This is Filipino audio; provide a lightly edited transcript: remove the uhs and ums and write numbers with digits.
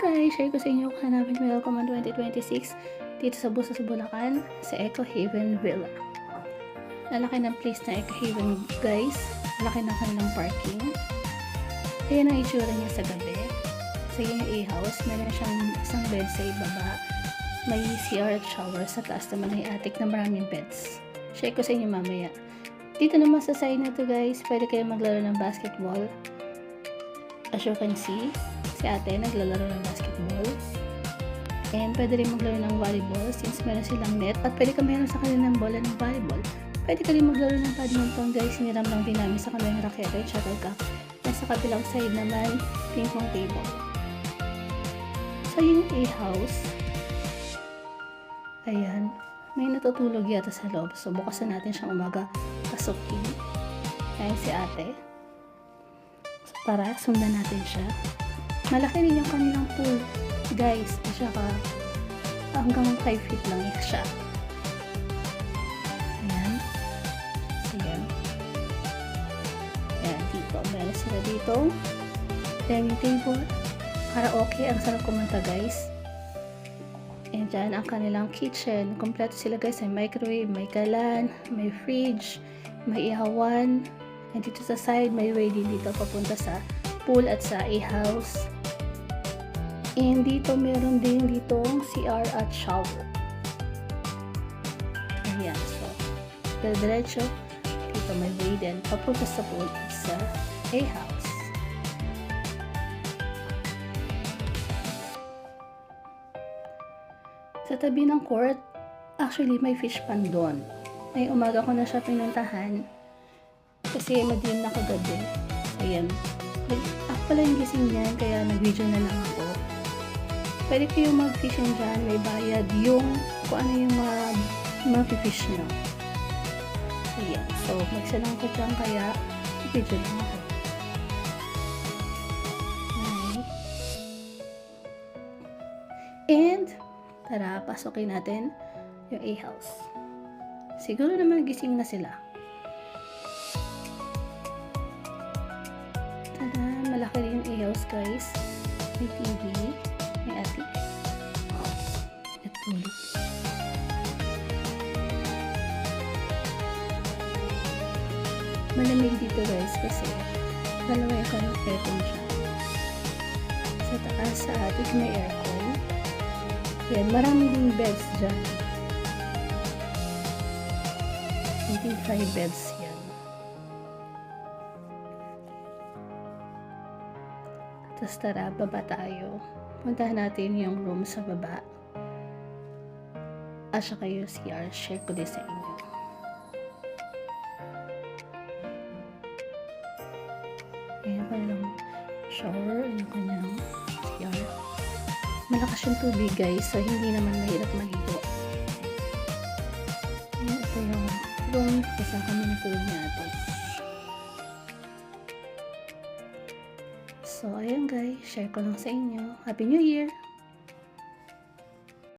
Hi! Share ko sa inyo kung hanapin mo welcome on 2026 dito sa Busas, Bulacan sa Eco Haven Villa. Lalaki ng place na Eco Haven guys. Laki ng kanilang parking. Ayan ang itsura niya sa gabi. Sa yung A-house, meron siyang isang bed sa ibaba. May CR at shower. Sa taas naman ay attic na maraming beds. Share ko sa inyo mamaya. Dito naman sa side na to guys, pwede kayo maglaro ng basketball. As you can see, si ate naglalaro ng basketball. And pwede rin maglaro ng volleyball since meron silang net. At pwede ka meron sa kanila ng bola ng volleyball. Pwede ka rin maglaro ng badminton guys. Hiniram lang din namin sa kanilang raketa at shuttlecock. At sa kabilang side naman, ping pong table. So yung A-house, ayan, may natutulog yata sa loob. So bukas na natin siyang umaga pasukin. Ayan si ate. So, para sundan natin siya. Malaki rin yung kanilang pool guys. At saka hanggang 5 feet lang siya. Ayan. Ayan. Ayan dito. Meron sila dito. Dining table. Karaoke. Ang sarap kumanta guys. And dyan ang kanilang kitchen. Kompleto sila guys. May microwave, may kalan, may fridge, may ihawan. And dito sa side, may way din dito papunta sa pool at sa A-house. And dito, meron din ditong CR at shower. Ayan. So, diretso. Dito may way din papunta sa pool at sa A-house. Sa tabi ng court, actually may fish pond doon. Ay umaga ko na siya pinuntahan kasi madilim na kagabi. Ayan. Ako pala yung gising niyan kaya nag-video na lang ako. Pwede kayo mag-fishing dyan. May bayad yung kung ano yung mag-fish nyo. Ayan. So, magsalang ko dyan kaya video lang ako. Okay. And tara, pasukin natin yung A-house. Siguro naman gising na sila. Tada, malaki rin yung A-house guys. May TV, may attic. At tulog. Malamig dito guys kasi dalawa yung kanyang aircon siya. Sa taas sa attic may aircon. Yan, marami ding beds dyan. I think 5 beds yan. Tapos tara, baba tayo. Puntahan natin yung room sa baba. At saka yung CR. Share ko din sa inyo. Ayan pa lang shower. Yung kanyang CR. Malakas yung tubig guys, so hindi naman mahirap maligo. Ayan, ito yung room kasi kami natulog natin. So, ayan guys, share ko lang sa inyo. Happy New Year!